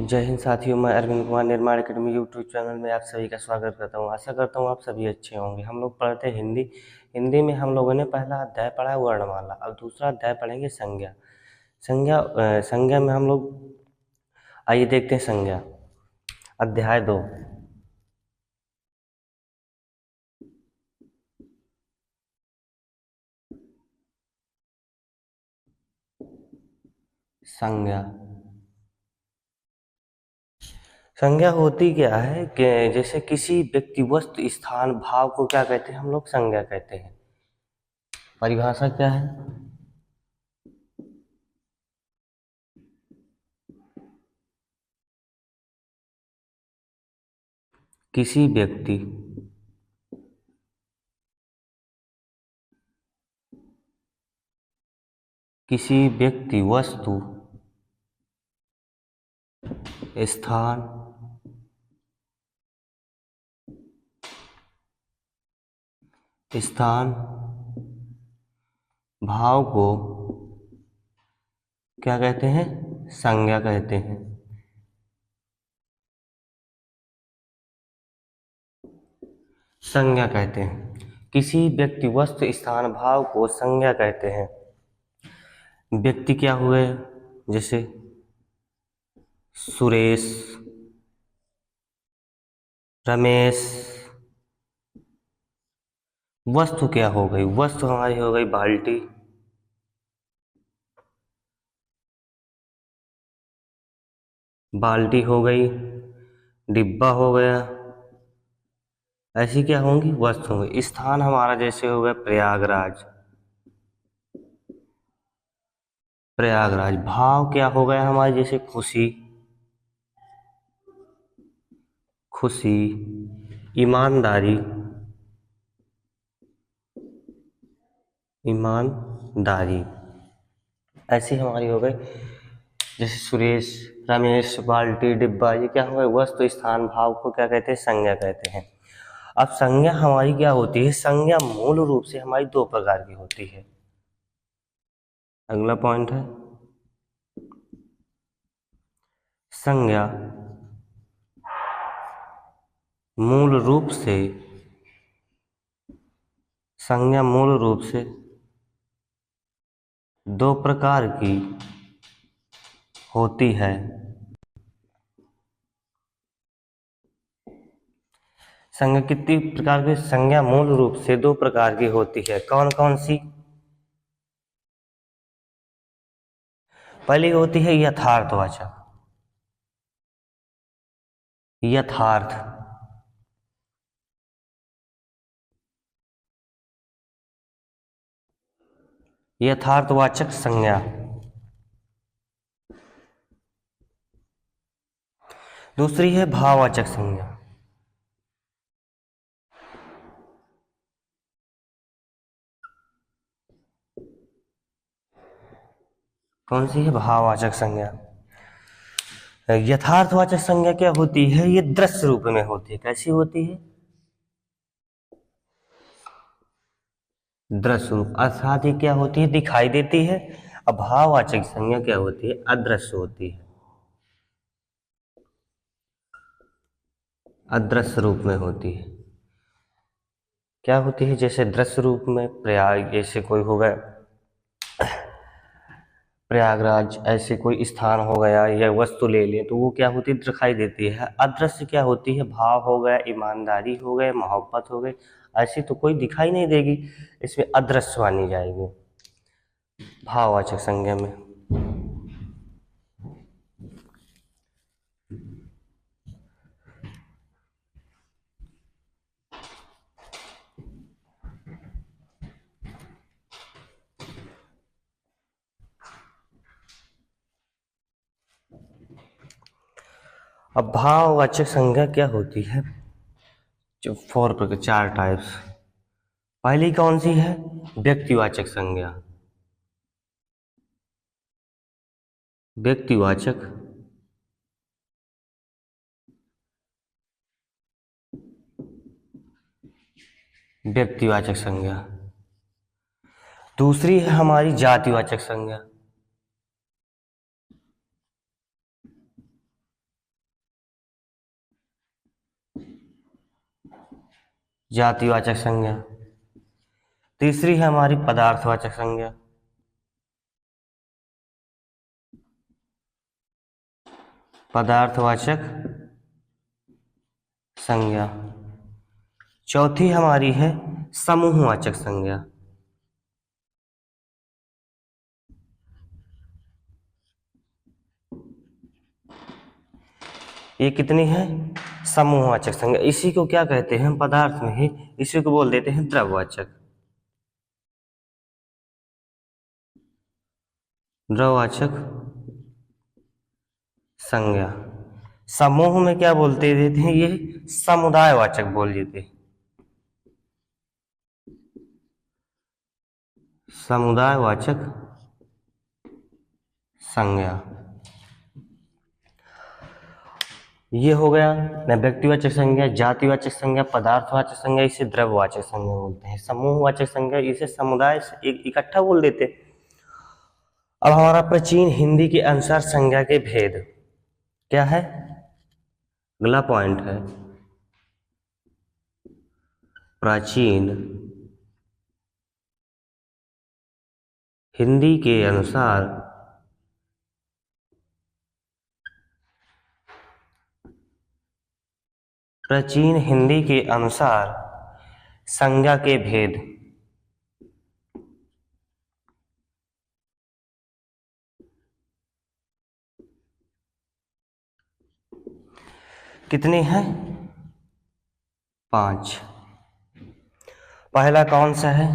जय हिंद साथियों, मैं अरविंद कुमार निर्माण अकेडमी यूट्यूब चैनल में आप सभी का स्वागत करता हूँ। आशा करता हूँ आप सभी अच्छे होंगे। हम लोग पढ़ते हैं हिंदी। हिंदी में हम लोगों ने पहला अध्याय पढ़ा है वर्णमाला। अब दूसरा अध्याय पढ़ेंगे संज्ञा। संज्ञा में हम लोग आइए देखते हैं संज्ञा। अध्याय 2। संज्ञा संज्ञा होती क्या है कि जैसे किसी व्यक्ति, वस्तु, स्थान, भाव को क्या कहते हैं हम लोग? संज्ञा कहते हैं। परिभाषा क्या है? किसी व्यक्ति, वस्तु, स्थान, भाव को क्या कहते हैं? संज्ञा कहते हैं। संज्ञा कहते हैं। किसी व्यक्ति, वस्तु, स्थान, भाव को संज्ञा कहते हैं। व्यक्ति क्या हुए? जैसे सुरेश, रमेश। वस्तु क्या हो गई? वस्तु हमारी हो गई बाल्टी, हो गई, डिब्बा हो गया। ऐसी क्या होंगी? वस्तु होंगी। स्थान हमारा जैसे हो गया प्रयागराज। भाव क्या हो गया हमारे? जैसे खुशी, ईमानदारी, ऐसी हमारी हो गई। जैसे सुरेश, रमेश, बाल्टी, डिब्बा, ये क्या हो गए? वस्तु, स्थान, भाव को क्या कहते हैं? संज्ञा कहते हैं। अब संज्ञा हमारी क्या होती है? संज्ञा मूल रूप से हमारी दो प्रकार की होती है। अगला पॉइंट है संज्ञा मूल रूप से दो प्रकार की होती है। संज्ञा कितनी प्रकार की? संज्ञा मूल रूप से दो प्रकार की होती है। कौन कौन सी? पहली होती है यथार्थवाचक। यथार्थवाचक संज्ञा। दूसरी है भाववाचक संज्ञा। कौन सी है? भाववाचक संज्ञा। यथार्थवाचक संज्ञा क्या होती है? ये दृश्य रूप में होती है। कैसी होती है? दृश्य रूप, अर्थात ये क्या होती है? दिखाई देती है। अब भाववाचक संज्ञा क्या होती है? अदृश्य होती है। अदृश्य रूप में होती है। क्या होती है? जैसे दृश्य रूप में जैसे कोई हो गया प्रयागराज, ऐसे कोई स्थान हो गया या वस्तु ले लें तो वो क्या होती है? दिखाई देती है। अदृश्य क्या होती है? भाव हो गया, ईमानदारी हो गए, मोहब्बत हो गई, ऐसी तो कोई दिखाई नहीं देगी, इसमें अदृश्य मानी जाएगी भाववाचक संज्ञा में। अब भाववाचक संज्ञा क्या होती है? जो चार टाइप्स। पहली कौन सी है? व्यक्तिवाचक संज्ञा। व्यक्तिवाचक संज्ञा। दूसरी है हमारी जातिवाचक संज्ञा। जातिवाचक संज्ञा। तीसरी है हमारी पदार्थवाचक संज्ञा। पदार्थवाचक संज्ञा। चौथी हमारी है समूहवाचक संज्ञा। ये कितनी है? समूहवाचक संज्ञा। इसी को क्या कहते हैं पदार्थ में ही, इसी को बोल देते हैं द्रववाचक। द्रववाचक संज्ञा। समूह में क्या बोलते देते हैं? ये समुदायवाचक बोल देते हैं। समुदायवाचक संज्ञा। ये हो गया न व्यक्तिवाचक संज्ञा, जातिवाचक संज्ञा, पदार्थवाचक संज्ञा, इसे द्रव्यवाचक संज्ञा बोलते हैं। समूहवाचक संज्ञा इसे समुदाय से एक इकट्ठा बोल देते हैं। अब हमारा प्राचीन हिंदी के अनुसार संज्ञा के भेद क्या है? अगला पॉइंट है प्राचीन हिंदी के अनुसार प्राचीन हिंदी के अनुसार संज्ञा के भेद। कितने हैं? 5। पहला कौन सा है?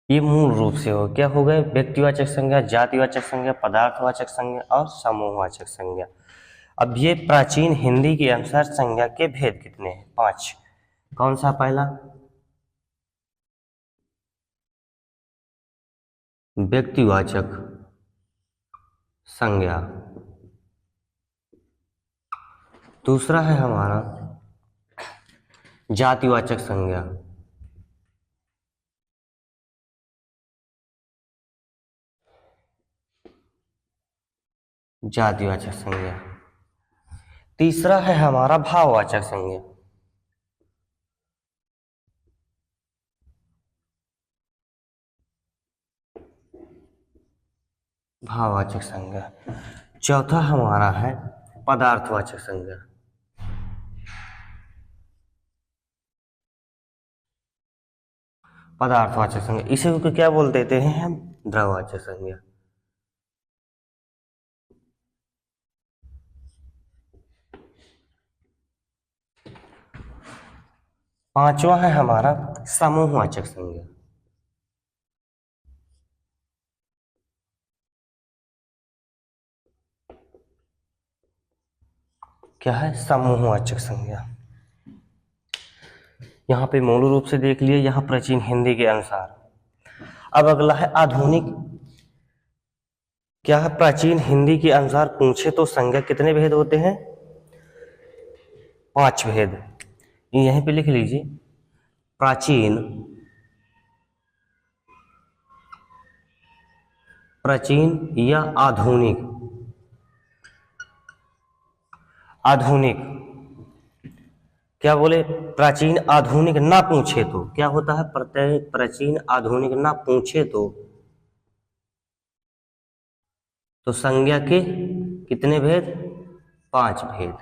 ये मूल रूप से हो क्या हो गए? व्यक्तिवाचक संज्ञा, जातिवाचक संज्ञा, पदार्थवाचक संज्ञा और समूहवाचक संज्ञा। अब ये प्राचीन हिंदी के अनुसार संज्ञा के भेद कितने हैं? 5। कौन सा पहला? व्यक्तिवाचक संज्ञा। दूसरा है हमारा जातिवाचक संज्ञा। जातिवाचक संज्ञा। तीसरा है हमारा भाववाचक संज्ञा। भाववाचक संज्ञा। चौथा हमारा है पदार्थवाचक संज्ञा। पदार्थवाचक संज्ञा इसे को क्या बोल देते हैं हम? द्रववाचक संज्ञा। पांचवा है हमारा समूहवाचक संज्ञा। क्या है? समूहवाचक संज्ञा। यहाँ पे मूल रूप से देख लिए, यहाँ प्राचीन हिंदी के अनुसार। अब अगला है आधुनिक। क्या है? प्राचीन हिंदी के अनुसार पूछे तो संज्ञा कितने भेद होते हैं? 5 भेद। यहीं पे लिख लीजिए प्राचीन या आधुनिक। आधुनिक क्या बोले? प्राचीन आधुनिक ना पूछे तो क्या होता है? प्राचीन आधुनिक ना पूछे तो संज्ञा के कितने भेद? 5 भेद।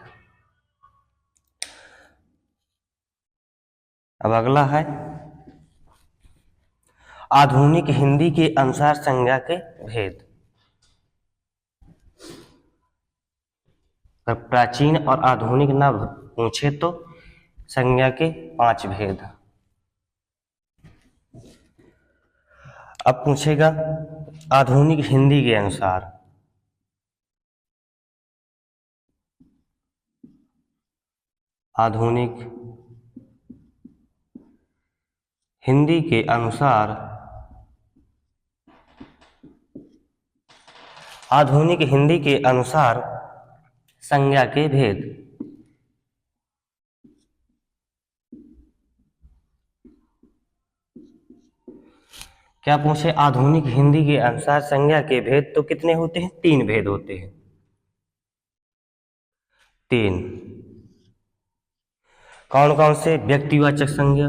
अब अगला है आधुनिक हिंदी के अनुसार संज्ञा के भेद। प्राचीन और आधुनिक ना पूछे तो संज्ञा के 5 भेद। अब पूछेगा आधुनिक हिंदी के अनुसार। आधुनिक हिंदी के अनुसार आधुनिक हिंदी के अनुसार संज्ञा के भेद। क्या पूछे? आधुनिक हिंदी के अनुसार संज्ञा के भेद तो कितने होते हैं? 3 भेद होते हैं। 3। कौन कौन से? व्यक्तिवाचक संज्ञा,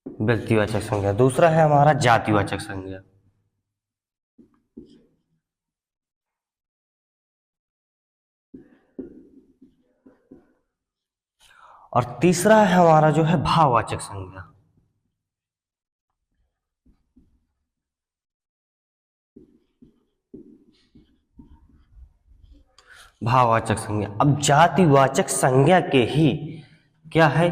व्यक्तिवाचक संज्ञा। दूसरा है हमारा जातिवाचक संज्ञा। और तीसरा है हमारा जो है भाववाचक संज्ञा। भाववाचक संज्ञा। अब जातिवाचक संज्ञा के ही क्या है,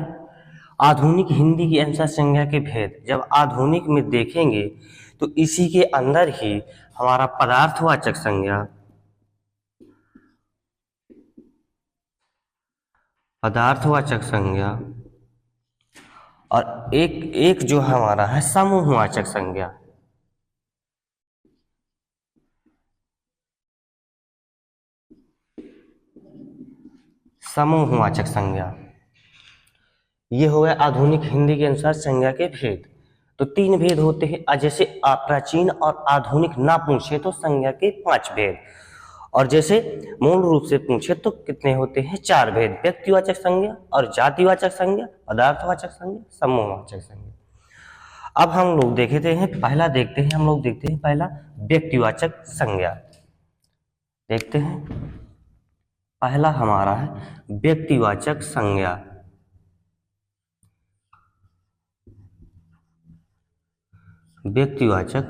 आधुनिक हिंदी की अनुसार संज्ञा के भेद जब आधुनिक में देखेंगे तो इसी के अंदर ही हमारा पदार्थवाचक संज्ञा, पदार्थवाचक संज्ञा और एक एक जो हमारा है समूहवाचक संज्ञा। समूहवाचक संज्ञा, ये हो गया आधुनिक हिंदी के अनुसार संज्ञा के भेद। तो 3 भेद होते हैं, जैसे प्राचीन और आधुनिक ना पूछे तो संज्ञा के 5 भेद, और जैसे मूल रूप से पूछे तो कितने होते हैं? 4 भेद। व्यक्तिवाचक संज्ञा और जातिवाचक संज्ञा, पदार्थवाचक संज्ञा, समूहवाचक संज्ञा। अब हम लोग देखते हैं पहला व्यक्तिवाचक संज्ञा। देखते हैं पहला हमारा है व्यक्तिवाचक संज्ञा। व्यक्तिवाचक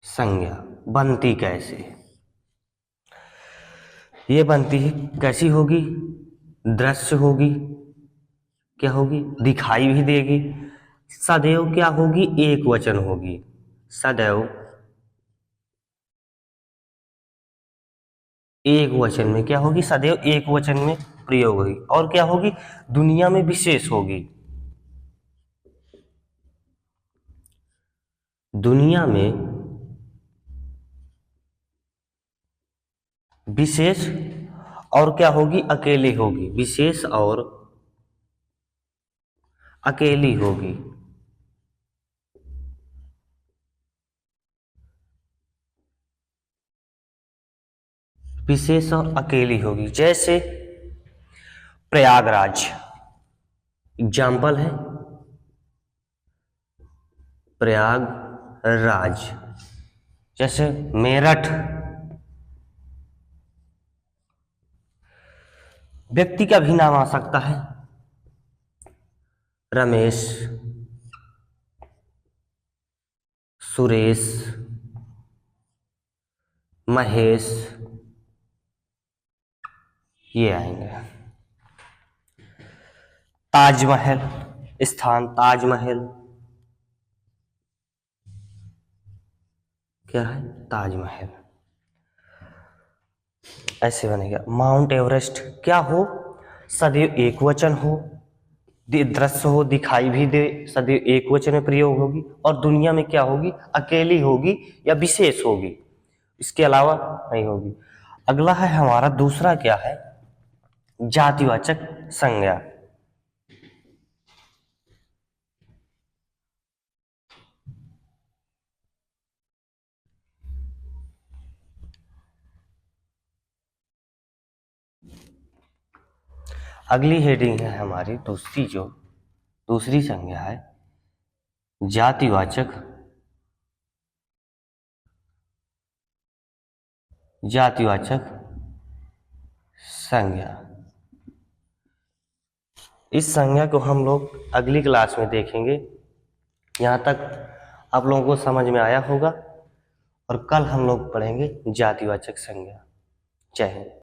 संज्ञा बनती कैसे? ये बनती है कैसी होगी? दृश्य होगी, क्या होगी? दिखाई भी देगी। सदैव क्या होगी? एक वचन होगी। सदैव एक वचन में क्या होगी? सदैव एक वचन में प्रयोग होगी। और क्या होगी? दुनिया में विशेष होगी। दुनिया में विशेष और क्या होगी? अकेले होगी। विशेष और अकेली होगी। विशेष और अकेली होगी। जैसे प्रयागराज एग्जाम्पल है, प्रयागराज। जैसे मेरठ, व्यक्ति का भी नाम आ सकता है, रमेश, सुरेश, महेश, ये आएंगे। ताजमहल स्थान, ताजमहल क्या है? ताजमहल। ऐसे बनेगा। माउंट एवरेस्ट क्या हो? सदैव एक वचन हो, दृश्य हो, दिखाई भी दे, सदैव एक वचन में प्रयोग होगी, और दुनिया में क्या होगी? अकेली होगी या विशेष होगी, इसके अलावा नहीं होगी। अगला है हमारा दूसरा क्या है? जातिवाचक संज्ञा। अगली हेडिंग है हमारी दूसरी संज्ञा है जातिवाचक संज्ञा। इस संज्ञा को हम लोग अगली क्लास में देखेंगे। यहाँ तक आप लोगों को समझ में आया होगा, और कल हम लोग पढ़ेंगे जातिवाचक संज्ञा। जय हिंद।